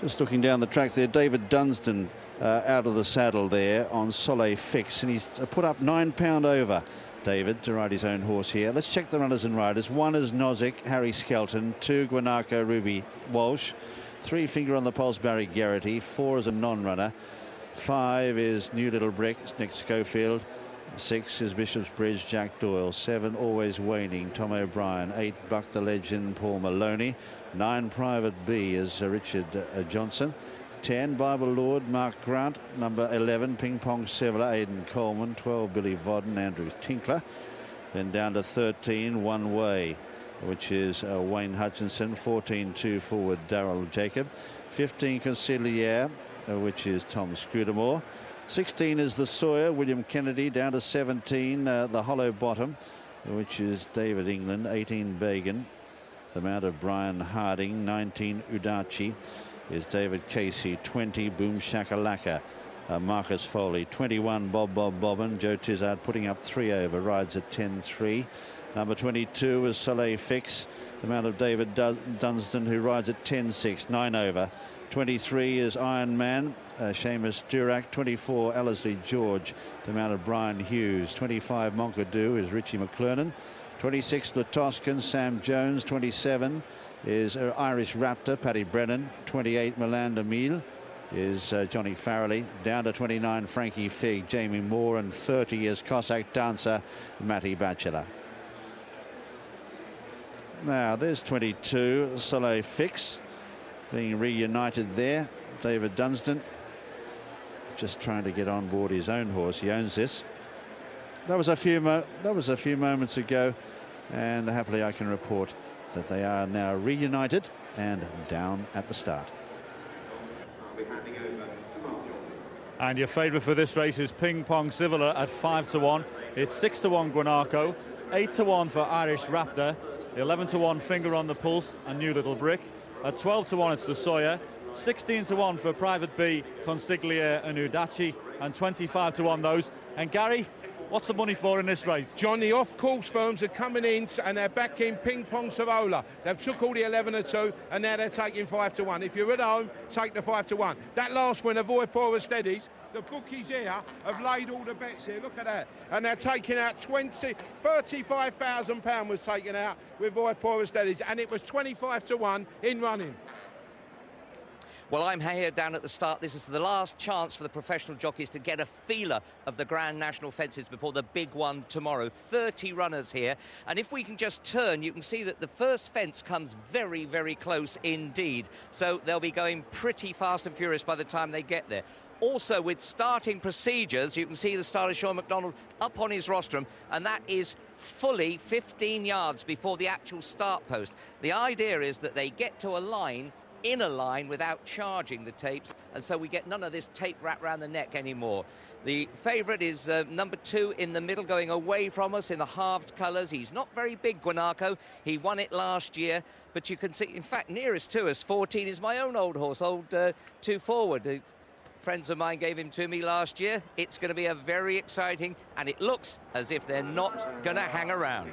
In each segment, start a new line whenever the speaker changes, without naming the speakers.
Just looking down the track there, David Dunstan out of the saddle there on Soleil Fix, and he's put up £9 over, David, to ride his own horse here. Let's check the runners and riders. 1 is Nozick, Harry Skelton. 2, Guanaco, Ruby Walsh. 3, Finger on the Pulse, Barry Garrity. 4 is a non-runner. 5 is New Little Brick, Nick Schofield. 6 is Bishop's Bridge, Jack Doyle. 7, Always Waining, Tom O'Brien. 8, Buck the Legend, Paul Maloney. 9, Private B is Richard Johnson. 10, Bible Lord, Mark Grant. Number 11, Ping Pong Sevilla, Aidan Coleman. 12, Billy Vodden, Andrew Tinkler. Then down to 13, One Way, which is Wayne Hutchinson. 14, 2 Forward, Darrell Jacob. 15, Conciliere, which is Tom Scudamore. 16 is the Sawyer, William Kennedy. Down to 17, the Hollow Bottom, which is David England. 18, Bagan, the mount of Brian Harding. 19, Oodachee is David Casey. 20, Boom Shakalaka, Marcus Foley. 21, Bob Bobbin, Joe Tizard putting up 3 over, rides at 10-3. Number 22 is Soleil Fix, the mount of David Dunstan, who rides at 10-6, 9 over. 23 is Iron Man, Seamus Durack. 24, Ellerslie George, the mount of Brian Hughes. 25, Monkadoo is Richie McClernand. 26, the Toscan, Sam Jones. 27 is Irish Raptor, Paddy Brennan. 28, Milan Emile is Johnny Farrelly. Down to 29, Frankie Figg, Jamie Moore. And 30 is Cossack Dancer, Matty Batchelor. Now there's 22, Soleil Fix, being reunited there. David Dunstan just trying to get on board his own horse. He owns this. That was a few moments ago, and happily I can report that they are now reunited and down at the start.
And your favourite for this race is Ping Pong Sevilla at 5-1. It's 6-1 Guanaco, 8-1 for Irish Raptor, 11-1 Finger on the Pulse and New Little Brick. At 12-1 it's the Sawyer, 16-1 for Private B, Consigliere and Oodachee, and 25-1 those. And Gary, what's the money for in this race?
John, the off-course firms are coming in and they're backing Ping Pong Savola. They've took all the 11-2 and now they're taking 5-1. If you're at home, take the 5-1. That last one, Avoid Poorer Steadies, the bookies here have laid all the bets here. Look at that. And they're taking out £35,000 was taken out with Avoid Poorer Steadies, and it was 25-1 in running.
Well, I'm here down at the start. This is the last chance for the professional jockeys to get a feeler of the Grand National fences before the big one tomorrow. 30 runners here. And if we can just turn, you can see that the first fence comes very, very close indeed. So they'll be going pretty fast and furious by the time they get there. Also, with starting procedures, you can see the starter Sean McDonald up on his rostrum, and that is fully 15 yards before the actual start post. The idea is that they get to a line, in a line, without charging the tapes, and so we get none of this tape wrapped around the neck anymore. The favourite is number 2 in the middle, going away from us in the halved colours. He's not very big, Guanaco. He won it last year, but you can see, in fact, nearest to us, 14 is my own old horse, old 2 Forward. Friends of mine gave him to me last year. It's going to be a very exciting, and it looks as if they're not going to hang around.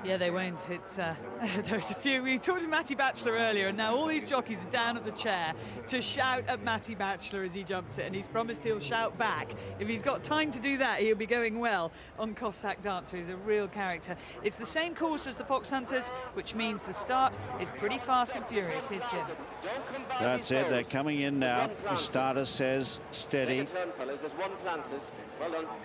Yeah, they won't. It's there's a few. We talked to Matty Batchelor earlier, and now all these jockeys are down at the chair to shout at Matty Batchelor as he jumps it, and he's promised he'll shout back. If he's got time to do that, he'll be going well on Cossack Dancer. He's a real character. It's the same course as the Fox Hunters, which means the start is pretty fast and furious. Here's Jim.
That's it. They're coming in now. The starter says steady.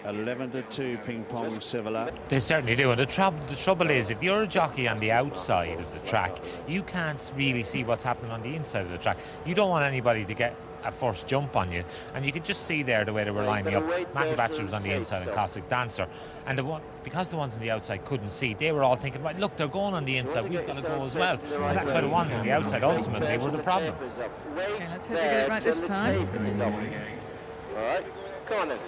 11-2 Ping Pong Sevilla.
They certainly do, and the trouble is, if you're a jockey on the outside of the track, you can't really see what's happening on the inside of the track. You don't want anybody to get a first jump on you, and you could just see there the way they were lining up. Matty Batchelor was on the inside and Cossack Dancer, and because the ones on the outside couldn't see, they were all thinking, right, look, they're going on the inside, we've got to go as well. And that's why the ones on the outside ultimately were the problem.
Okay, let's hope they get it right this time.
All right, come on then.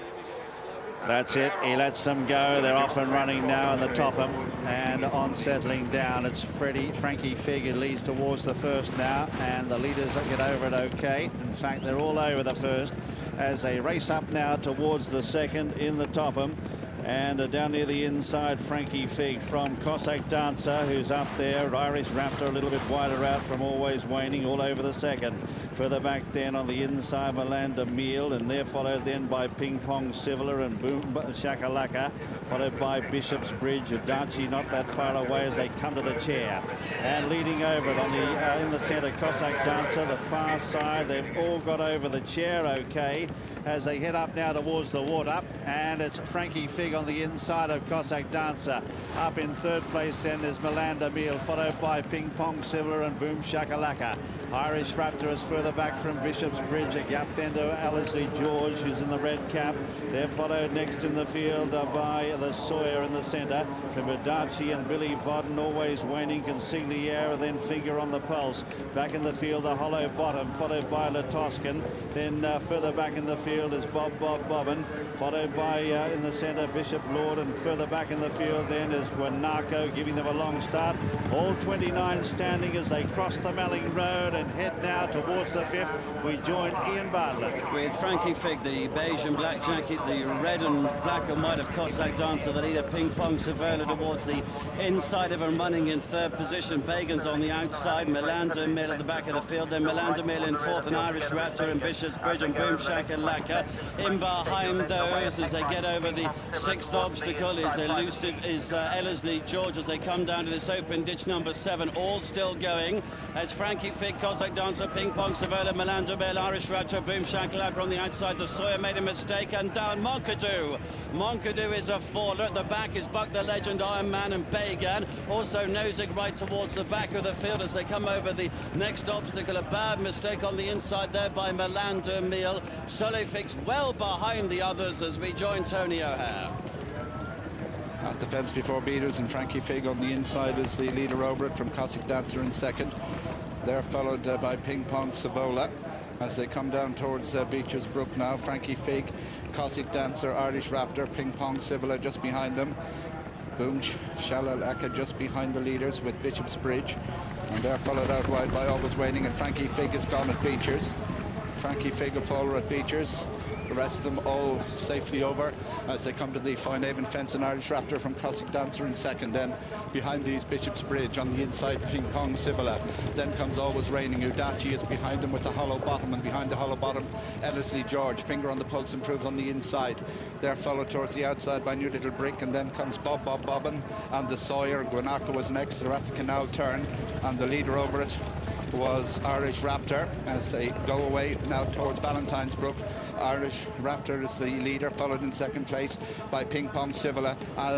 That's it. He lets them go. They're off and running now in the Topham, and on settling down, it's Frankie Figg who leads towards the first now, and the leaders get over it okay. In fact, they're all over the first as they race up now towards the second in the Topham. And down near the inside, Frankie Fig from Cossack Dancer, who's up there. Irish Raptor a little bit wider out from Always Waining, all over the second. Further back then on the inside, Melanda Meal, and they're followed then by Ping Pong Sivler and Boom Shakalaka, followed by Bishop's Bridge. Oodachee not that far away as they come to the chair. And leading over it on the in the centre, Cossack Dancer, the far side. They've all got over the chair okay as they head up now towards the water. And it's Frankie Fig on the inside of Cossack Dancer. Up in third place then is Melanda Meal, followed by Ping Pong Sivler and Boom Shakalaka. Irish Raptor is further back from Bishop's Bridge. A gap then to Ellerslie George, who's in the red cap. They're followed next in the field by the Sawyer in the centre. From Oodachee and Billy Vodden, Always Waining, Consigliere, then Finger on the Pulse. Back in the field, the Hollow Bottom, followed by La Toscan. Then further back in the field is Bobbin, followed by in the centre Bishop Lord, and further back in the field then is Guanaco, giving them a long start. All 29 standing as they cross the Melling Road and head now towards the fifth. We join Ian Bartlett.
With Frankie Fig, the beige and black jacket, the red and black and white of Cossack Dancer, the leader Ping Pong Sivler towards the inside of him, running in third position. Bagan's on the outside, Melanda Mill at the back of the field, then Melanda Mill in fourth, and Irish Raptor and Bishop's Bridge and Boom Shakalaka. In behind those as they get over the sixth obstacle is Ellerslie George as they come down to this open ditch number 7, all still going. It's Frankie Fig, Cossack Dancer, Ping Pong Sivler, Melanda Mill, Irish Raptor, Boom Shakalaka on the outside. The Sawyer made a mistake and down Monkadoo. Monkadoo is a faller. At the back is Buck the Legend, Iron Man and Bagan. Also nosing right towards the back of the field as they come over the next obstacle. A bad mistake on the inside there by Melanda Meal. Solifix well behind the others as we join Tony O'Hare.
At the fence before beaters, and Frankie Fig on the inside is the leader over it from Cossack Dancer in second. They're followed by Ping Pong Savola as they come down towards Beecher's Brook now. Frankie Fig, Cossack Dancer, Irish Raptor, Ping Pong Savola just behind them. Boom Shakalaka just behind the leaders with Bishop's Bridge, and they're followed out wide by Always Waiting, and Frankie Fig is gone at Beecher's. Frankie Fig a follower at Beecher's. The rest of them all safely over as they come to the Fine Haven fence, and Irish Raptor from Cossack Dancer in second. Then behind these Bishop's Bridge on the inside, Ping Pong Sivler. Then comes Always Raining. Oodachee is behind them with the Hollow Bottom, and behind the Hollow Bottom, Ellerslie George. Finger on the Pulse improves on the inside. They're followed towards the outside by New Little Brick, and then comes Bobbin and the Sawyer. Guanaco was next. They're at the canal turn, and the leader over it was Irish Raptor as they go away now towards Valentine's Brook. Irish Raptor is the leader, followed in second place by Ping Pong Sivler,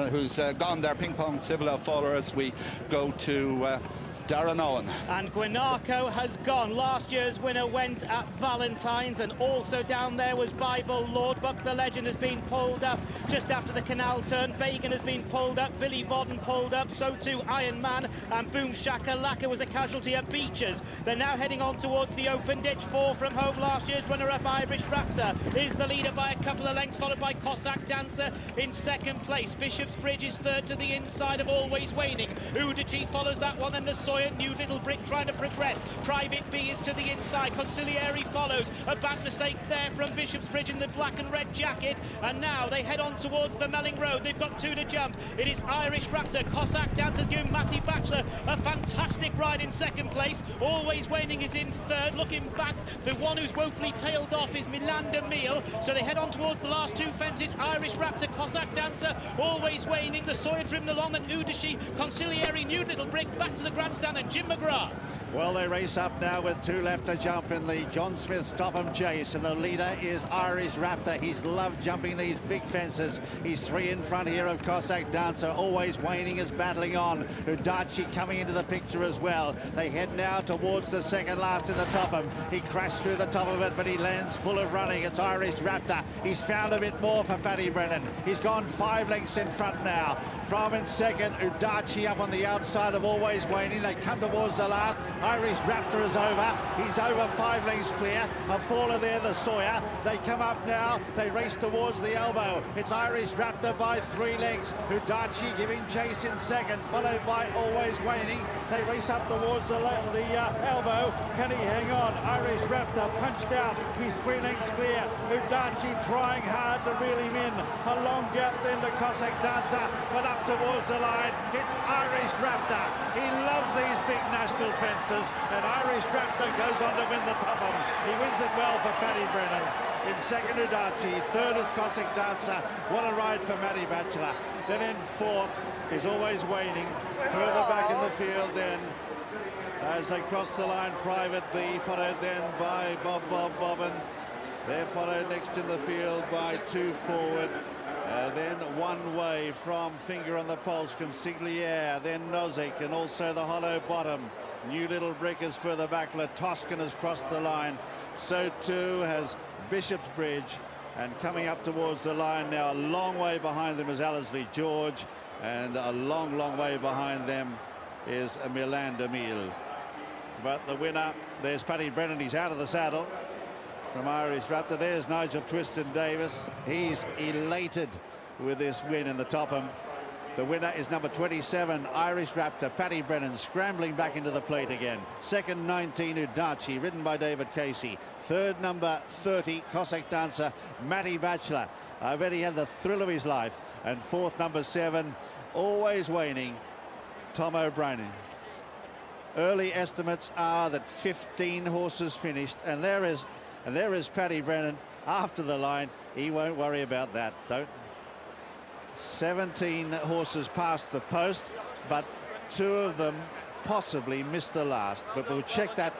who's gone there. Ping Pong Sivler follower as we go to Darren Owen.
And Guanaco has gone. Last year's winner went at Valentine's, and also down there was Bible Lord. Buck the Legend has been pulled up just after the canal turn. Bagan has been pulled up. Billy Vodden pulled up. So too Iron Man, and Boom Shakalaka was a casualty at Beecher's. They're now heading on towards the open ditch. 4 from home. Last year's runner-up Irish Raptor is the leader by a couple of lengths, followed by Cossack Dancer in second place. Bishop's Bridge is third to the inside of Always Waining. Oodachee follows that one, and the Sawyer, New Little Brick trying to progress. Private B is to the inside. Consigliere follows. A bad mistake there from Bishop's Bridge in the black and red jacket. And now they head on towards the Melling Road. They've got 2 to jump. It is Irish Raptor. Cossack Dancer's giving Matty Batchelor a fantastic ride in second place. Always Waiting is in third. Looking back, the one who's woefully tailed off is Melanda Meal. So they head on towards the last 2 fences. Irish Raptor, Cossack Dancer, Always Waiting. The Sawyer driven along, and Oodachee, Consigliere, New Little Brick back to the grandstand, and Jim McGrath.
Well, they race up now with 2 left to jump in the John Smith's Topham Chase, and the leader is Irish Raptor. He's loved jumping these big fences. He's 3 in front here of Cossack Dancer. Always Waiting is battling on. Oodachee coming into the picture as well. They head now towards the second last in the Topham. He crashed through the top of it, but he lands full of running. It's Irish Raptor. He's found a bit more for Paddy Brennan. He's gone 5 lengths in front now. From in second, Oodachee up on the outside of Always Waiting. They They come towards the last. Irish Raptor is over. He's over 5 lengths clear. A faller there, the Sawyer. They come up now. They race towards the elbow. It's Irish Raptor by 3 lengths. Oodachee giving chase in second, followed by Always Waining. They race up towards the elbow. Can he hang on? Irish Raptor punched out. He's 3 lengths clear. Oodachee trying hard to reel him in. A long gap then to Cossack Dancer, but up towards the line. It's Irish Raptor. He loves these big national fences, and Irish Raptor goes on to win the Topham. He wins it well for Paddy Brennan. In second, Oodachee. Third is Cossack Dancer. What a ride for Matty Batchelor. Then in fourth is Always Waining. Further back in the field then, as they cross the line, Private B, followed then by Bobbin. They're followed next in the field by 2 forward. Then One Way from Finger on the Pulse, Consigliere, then Nozick, and also the Hollow Bottom. New Little Brickers further back. La Toscan has crossed the line. So too has Bishop's Bridge. And coming up towards the line now, a long way behind them is Allesley George. And a long, long way behind them is Milan de Mille. But the winner, there's Paddy Brennan. He's out of the saddle from Irish Raptor. There's Nigel Twiston-Davis. He's elated with this win in the Topham. The winner is number 27, Irish Raptor. Paddy Brennan scrambling back into the plate again. Second, 19, Oodachee, ridden by David Casey. Third, number 30, Cossack Dancer, Matty Batchelor. I bet he had the thrill of his life. And fourth, number 7, Always Waining, Tom O'Brien. Early estimates are that 15 horses finished, and there is Paddy Brennan after the line. He won't worry about that. 17 horses past the post, but 2 of them possibly missed the last. But we'll check that.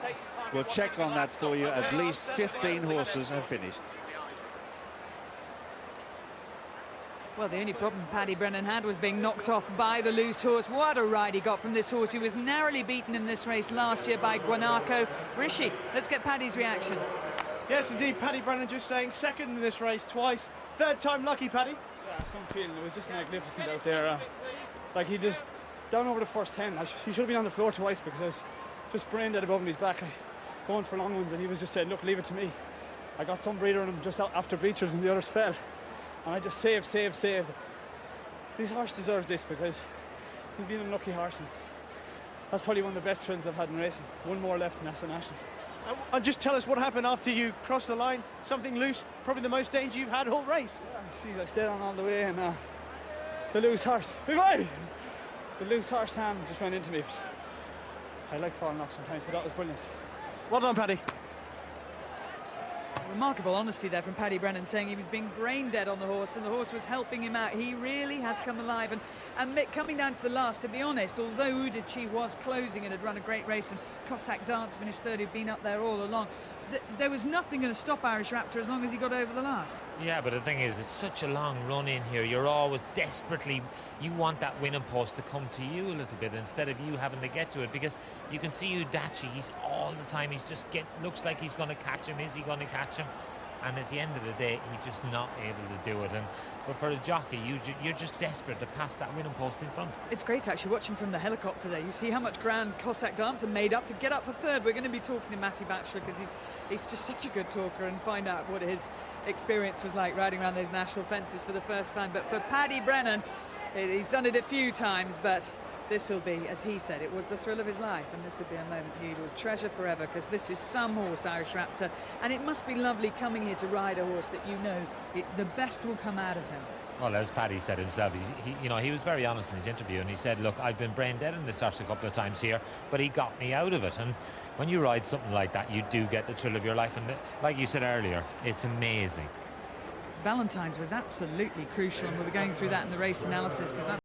We'll check on that for you. At least 15 horses have finished.
Well, the only problem Paddy Brennan had was being knocked off by the loose horse. What a ride he got from this horse, who was narrowly beaten in this race last year by Guanaco. Rishi, let's get Paddy's reaction.
Yes, indeed, Paddy Brennan just saying second in this race twice. Third time lucky, Paddy. Yeah, some feeling. It was just magnificent out there. Like, he just, down over the first 10. He should have been on the floor twice, because I was just brain dead above his back, going for long ones, and he was just saying, look, leave it to me. I got some breather on him just out after bleachers when the others fell. And I just saved. This horse deserves this, because he's been an unlucky horse, and that's probably one of the best thrills I've had in racing. One more left, and that's the National.
And just tell us what happened after you crossed the line. Something loose, probably the most danger you've had all race.
Yeah, geez, I stayed on all the way, and the loose horse, the loose horse Sam just ran into me. I like falling off sometimes, but that was brilliant.
Well done, Paddy.
Remarkable honesty there from Paddy Brennan, saying he was being brain dead on the horse, and the horse was helping him out. He really has come alive, and coming down to the last, to be honest, although Oodachee was closing and had run a great race, and Cossack Dance finished third, who'd been up there all along, there was nothing going to stop Irish Raptor as long as he got over the last.
Yeah, but the thing is, it's such a long run in here. You're always desperately, you want that winning post to come to you a little bit instead of you having to get to it, because you can see Oodachee, he's all the time, he's just looks like he's going to catch him. Is he going to catch him? And at the end of the day, he's just not able to do it. But for a jockey, you're just desperate to pass that winning post in front.
It's great actually watching from the helicopter there. You see how much ground Cossack Dancer made up to get up for third. We're going to be talking to Matty Batchelor, because he's just such a good talker, and find out what his experience was like riding around those national fences for the first time. But for Paddy Brennan, he's done it a few times, but this will be, as he said, it was the thrill of his life, and this will be a moment he will treasure forever, because this is some horse, Irish Raptor, and it must be lovely coming here to ride a horse that you know the best will come out of him.
Well, as Paddy said himself, he was very honest in his interview, and he said, look, I've been brain dead in this horse a couple of times here, but he got me out of it. And when you ride something like that, you do get the thrill of your life, and like you said earlier, it's amazing.
Valentine's was absolutely crucial, and we'll be going through that in the race analysis, because that's